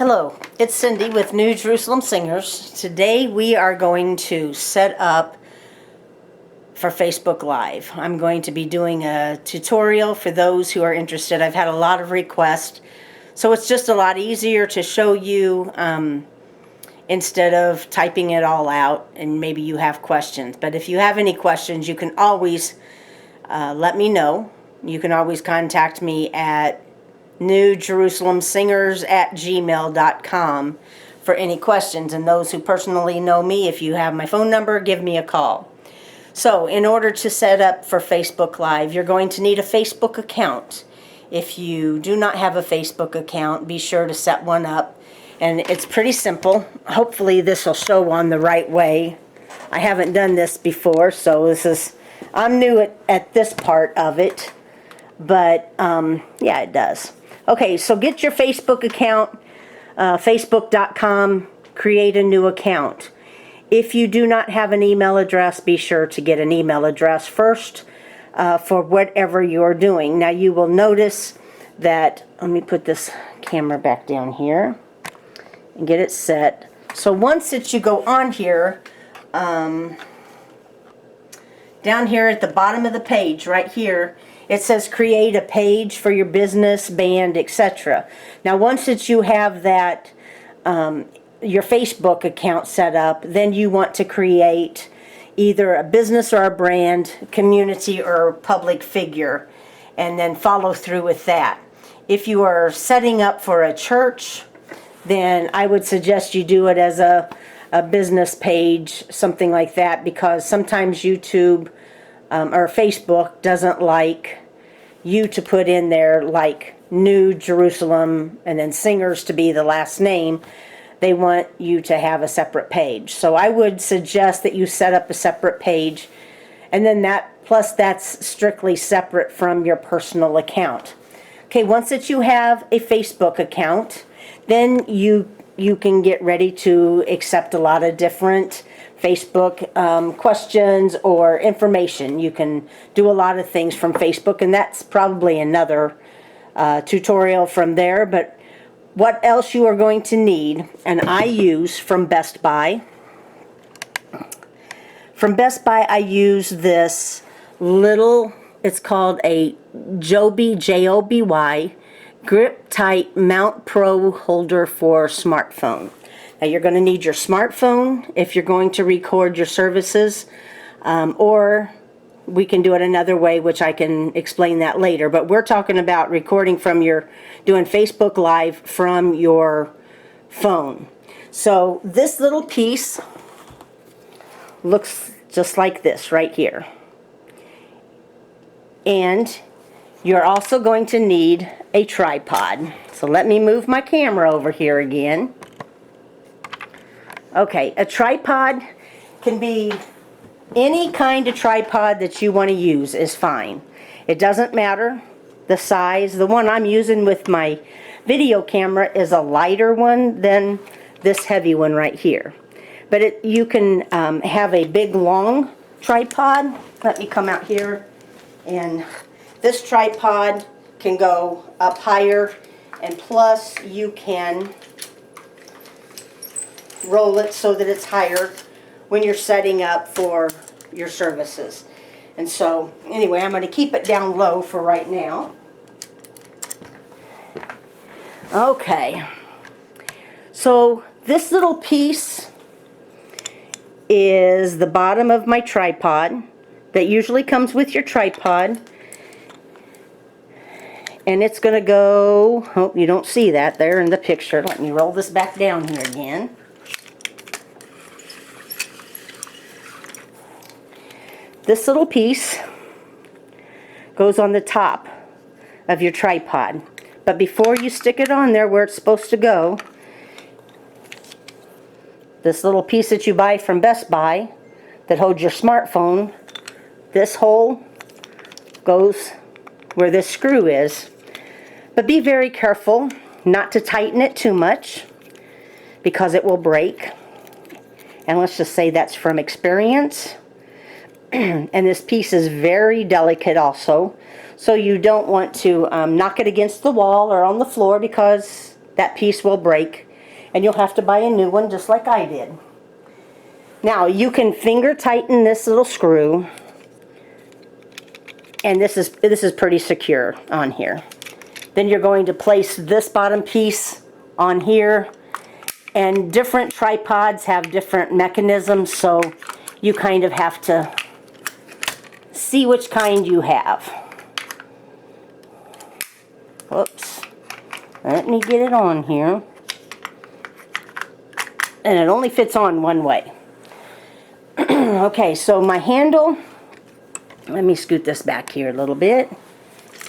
Hello, it's Cindy with New Jerusalem Singers. Today we are going to set up for Facebook Live. I'm going to be doing a tutorial for those who are interested. I've had a lot of requests, so it's just a lot easier to show you instead of typing it all out, and maybe you have questions. But if you have any questions, you can always let me know. You can always contact me at newjerusalemsingers@gmail.com for any questions. And those who personally know me, if you have my phone number, give me a call. So in order to set up for Facebook Live, you're going to need a Facebook account. If you do not have a Facebook account, be sure to set one up. And it's pretty simple. Hopefully this will show on the right way. I haven't done this before, so I'm new at this part of it. But yeah, it does. Okay, so get your Facebook account, facebook.com, create a new account. If you do not have an email address, be sure to get an email address first for whatever you're doing. Now you will notice that, let me put this camera back down here and get it set. So once that you go on here, down here at the bottom of the page, right here, it says create a page for your business, band, etc. Now once that you have that, your Facebook account set up, then you want to create either a business or a brand, community or public figure, and then follow through with that. If you are setting up for a church, then I would suggest you do it as a business page, something like that, because sometimes YouTube or Facebook doesn't like you to put in there like New Jerusalem and then Singers to be the last name. They want you to have a separate page. So I would suggest that you set up a separate page, and then that's strictly separate from your personal account. Okay, once that you have a Facebook account, then you can get ready to accept a lot of different Facebook questions or information. You can do a lot of things from Facebook, and that's probably another tutorial from there. But what else you are going to need, and I use from Best Buy. From Best Buy, I use this little, it's called a Joby, J-O-B-Y, Grip Tight Mount Pro holder for smartphone. Now you're going to need your smartphone if you're going to record your services, or we can do it another way, which I can explain that later. But we're talking about recording from doing Facebook Live from your phone. So this little piece looks just like this right here. And you're also going to need a tripod. So let me move my camera over here again. Okay, a tripod can be any kind of tripod that you want to use is fine. It doesn't matter the size. The one I'm using with my video camera is a lighter one than this heavy one right here. But you can have a big long tripod. Let me come out here, and this tripod can go up higher, and plus you can roll it so that it's higher when you're setting up for your services. And so anyway, I'm going to keep it down low for right now. Okay, so this little piece is the bottom of my tripod that usually comes with your tripod, and it's going to go, oh, you don't see that there in the picture. Let me roll this back down here again. This little piece goes on the top of your tripod. But before you stick it on there where it's supposed to go, this little piece that you buy from Best Buy that holds your smartphone, this hole goes where this screw is. But be very careful not to tighten it too much, because it will break. And let's just say that's from experience. And this piece is very delicate also, so you don't want to knock it against the wall or on the floor, because that piece will break and you'll have to buy a new one just like I did. Now you can finger tighten this little screw, and this is pretty secure on here. Then you're going to place this bottom piece on here, and different tripods have different mechanisms, so you kind of have to see which kind you have. Whoops. Let me get it on here. And it only fits on one way. Okay, so my handle, let me scoot this back here a little bit.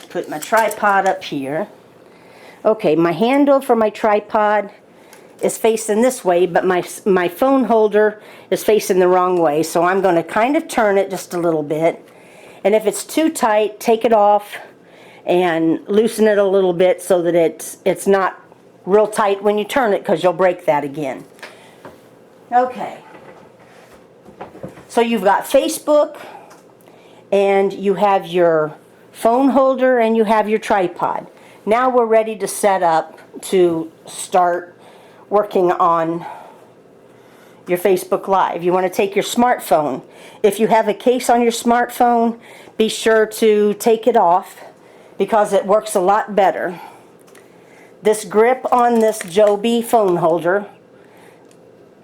Put my tripod up here. Okay, my handle for my tripod is facing this way, but my phone holder is facing the wrong way, so I'm going to kind of turn it just a little bit. And if it's too tight, take it off and loosen it a little bit so that it's not real tight when you turn it, because you'll break that again. Okay. So you've got Facebook, and you have your phone holder, and you have your tripod. Now we're ready to set up to start working on your Facebook Live. You want to take your smartphone. If you have a case on your smartphone, be sure to take it off, because it works a lot better. This grip on this Joby phone holder,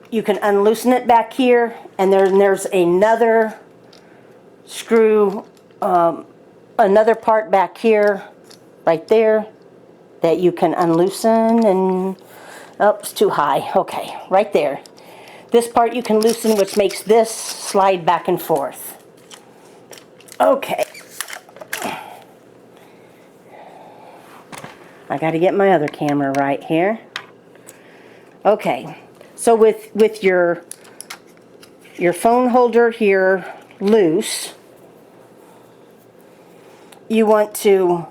you can unloosen it back here, and there's another screw, another part back here, right there, that you can unloosen, and oh, it's too high. Okay, right there. This part you can loosen, which makes this slide back and forth. Okay. I got to get my other camera right here. Okay. So with your phone holder here loose, you want to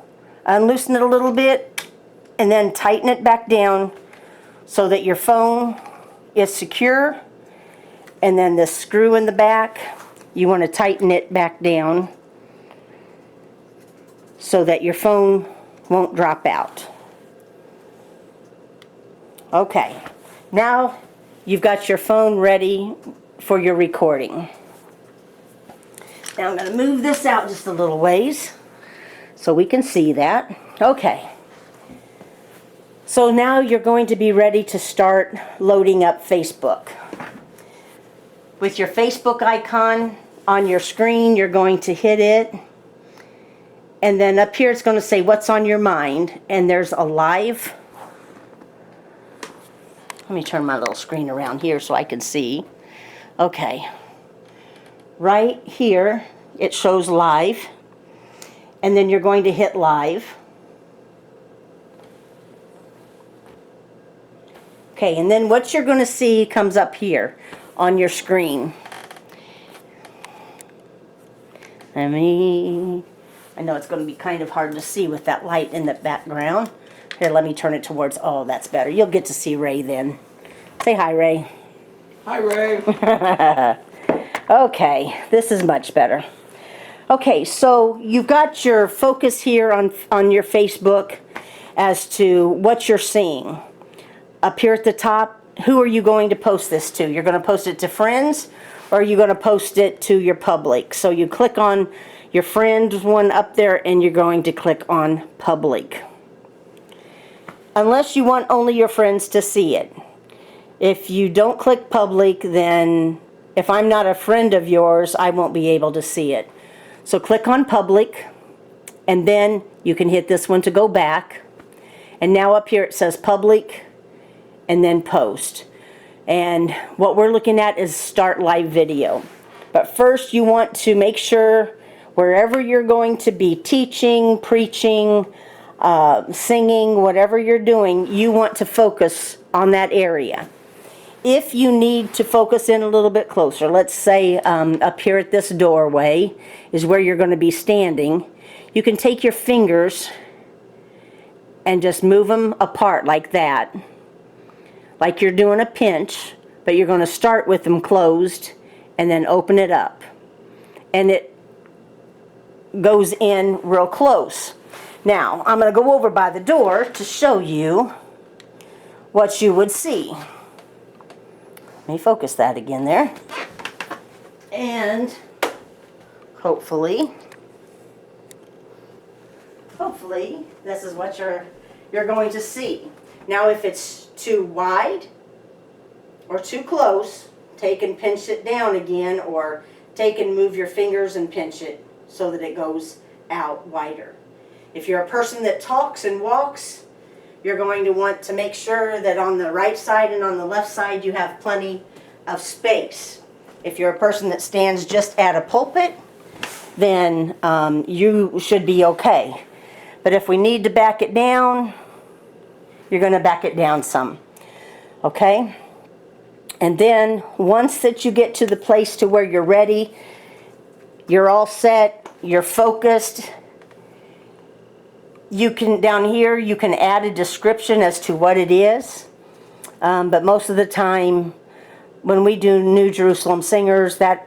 unloosen it a little bit and then tighten it back down so that your phone is secure. And then the screw in the back, you want to tighten it back down so that your phone won't drop out. Okay, now you've got your phone ready for your recording. Now I'm going to move this out just a little ways so we can see that. Okay. So now you're going to be ready to start loading up Facebook. With your Facebook icon on your screen, you're going to hit it. And then up here it's going to say what's on your mind. And there's a live. Let me turn my little screen around here so I can see. Okay. Right here it shows live. And then you're going to hit live. Okay, and then what you're going to see comes up here on your screen. I know it's going to be kind of hard to see with that light in the background. Here, let me turn it towards, oh, that's better. You'll get to see Ray then. Say hi, Ray. Hi, Ray. Okay, this is much better. Okay, so you've got your focus here on your Facebook as to what you're seeing. Up here at the top, who are you going to post this to? You're going to post it to friends, or are you going to post it to your public? So you click on your friends one up there, and you're going to click on public. Unless you want only your friends to see it. If you don't click public, then if I'm not a friend of yours, I won't be able to see it. So click on public, and then you can hit this one to go back. And now up here it says public, and then post. And what we're looking at is start live video. But first you want to make sure wherever you're going to be teaching, preaching, singing, whatever you're doing, you want to focus on that area. If you need to focus in a little bit closer, let's say up here at this doorway is where you're going to be standing, you can take your fingers and just move them apart like that. Like you're doing a pinch, but you're going to start with them closed and then open it up. And it goes in real close. Now, I'm going to go over by the door to show you what you would see. Let me focus that again there. And hopefully this is what you're going to see. Now if it's too wide or too close, take and pinch it down again, or take and move your fingers and pinch it so that it goes out wider. If you're a person that talks and walks, you're going to want to make sure that on the right side and on the left side you have plenty of space. If you're a person that stands just at a pulpit, then you should be okay. But if we need to back it down, you're going to back it down some. Okay? And then once that you get to the place to where you're ready, you're all set, you're focused, you can, down here, you can add a description as to what it is. But most of the time, when we do New Jerusalem Singers, that,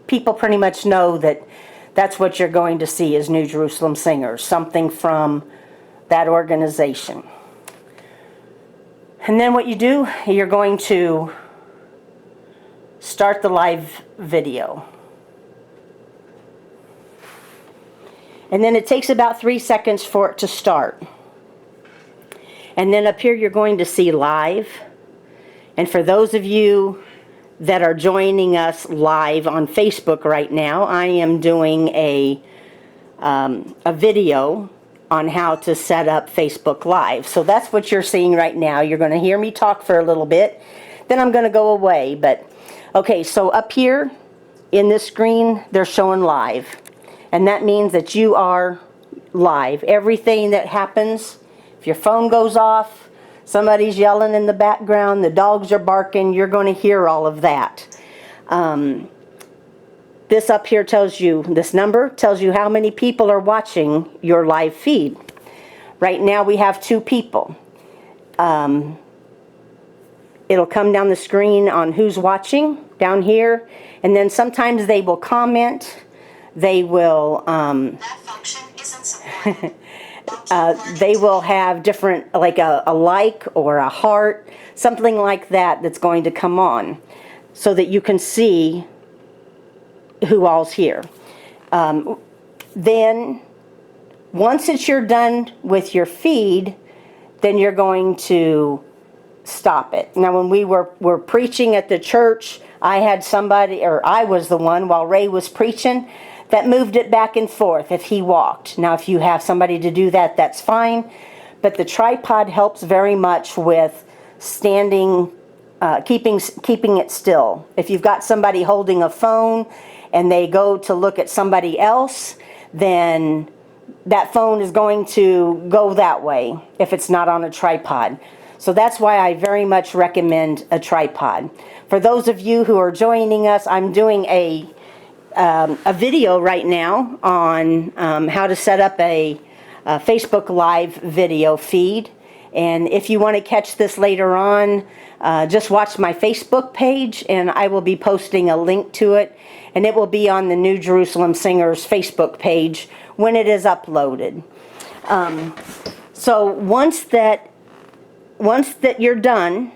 people pretty much know that that's what you're going to see is New Jerusalem Singers, something from that organization. And then what you do, you're going to start the live video. And then it takes about 3 seconds for it to start. And then up here you're going to see live. And for those of you that are joining us live on Facebook right now, I am doing a video on how to set up Facebook Live. So that's what you're seeing right now. You're going to hear me talk for a little bit, then I'm going to go away. But okay, so up here in this screen, they're showing live. And that means that you are live. Everything that happens, if your phone goes off, somebody's yelling in the background, the dogs are barking, you're going to hear all of that. This up here tells you, this number tells you how many people are watching your live feed. Right now we have 2 people. It'll come down the screen on who's watching down here, and then sometimes they will comment. They will that function isn't supported. they will have different, like a like or a heart, something like that that's going to come on so that you can see who all's here. Then once that you're done with your feed, then you're going to stop it. Now when we were preaching at the church, I had somebody, or I was the one while Ray was preaching, that moved it back and forth if he walked. Now if you have somebody to do that, that's fine. But the tripod helps very much with standing, keeping it still. If you've got somebody holding a phone and they go to look at somebody else, then that phone is going to go that way if it's not on a tripod. So that's why I very much recommend a tripod. For those of you who are joining us, I'm doing a video right now on how to set up a Facebook Live video feed. And if you want to catch this later on, just watch my Facebook page and I will be posting a link to it. And it will be on the New Jerusalem Singers Facebook page when it is uploaded. So once that you're done,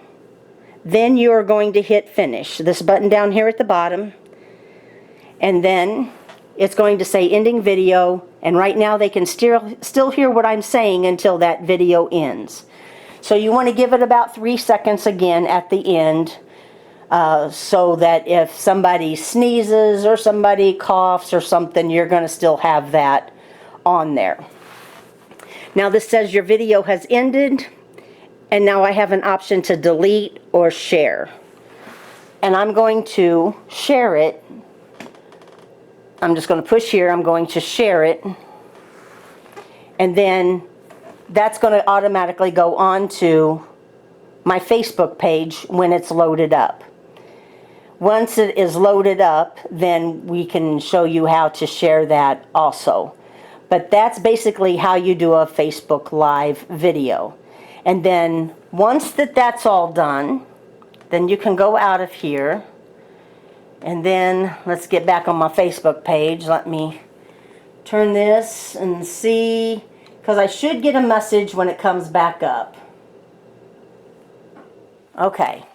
then you are going to hit finish. This button down here at the bottom. And then it's going to say ending video, and right now they can still hear what I'm saying until that video ends. So you want to give it about 3 seconds again at the end, so that if somebody sneezes or somebody coughs or something, you're going to still have that on there. Now this says your video has ended, and now I have an option to delete or share. And I'm going to share it. I'm just going to push here, I'm going to share it, and then that's going to automatically go on to my Facebook page when it's loaded up. Once it is loaded up, then we can show you how to share that also. But that's basically how you do a Facebook Live video. And then once that's all done, then you can go out of here. And then let's get back on my Facebook page. Let me turn this and see, because I should get a message when it comes back up. Okay.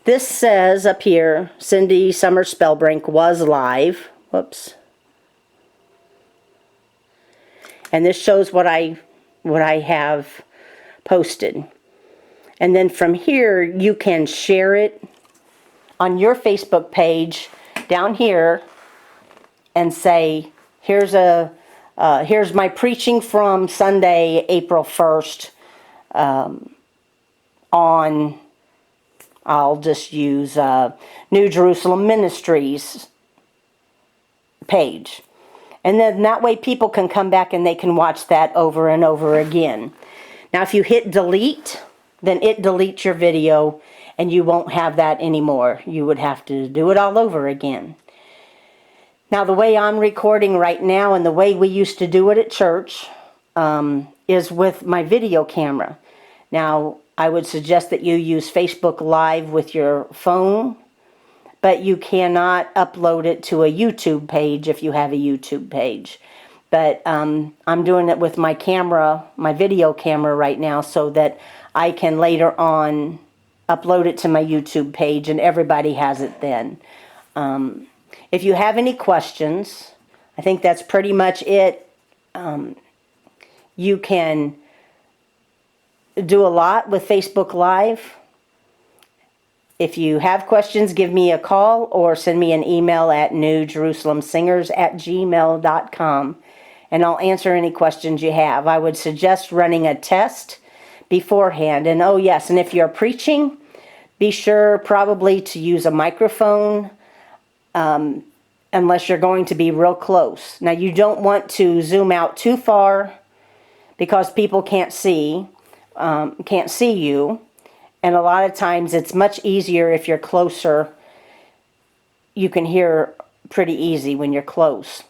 This says up here, Cindy Summer Spellbrink was live. Whoops. And this shows what I have posted. And then from here, you can share it on your Facebook page down here and say, here's my preaching from Sunday, April 1st, on, I'll just use New Jerusalem Ministries page. And then that way people can come back and they can watch that over and over again. Now if you hit delete, then it deletes your video and you won't have that anymore. You would have to do it all over again. Now the way I'm recording right now and the way we used to do it at church is with my video camera. Now I would suggest that you use Facebook Live with your phone, but you cannot upload it to a YouTube page if you have a YouTube page. But I'm doing it with my camera, my video camera right now, so that I can later on upload it to my YouTube page and everybody has it then. If you have any questions, I think that's pretty much it. You can do a lot with Facebook Live. If you have questions, give me a call or send me an email at newjerusalemsingers@gmail.com and I'll answer any questions you have. I would suggest running a test beforehand. And oh yes, and if you're preaching, be sure probably to use a microphone unless you're going to be real close. Now you don't want to zoom out too far because people can't see you. And a lot of times it's much easier if you're closer. You can hear pretty easy when you're close.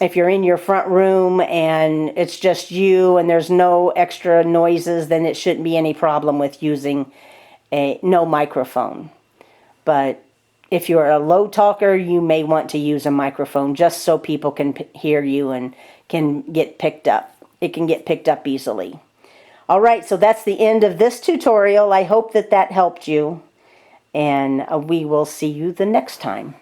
If you're in your front room and it's just you and there's no extra noises, then it shouldn't be any problem with using no microphone. But if you're a low talker, you may want to use a microphone just so people can hear you and can get picked up. It can get picked up easily. All right, so that's the end of this tutorial. I hope that helped you, and we will see you the next time.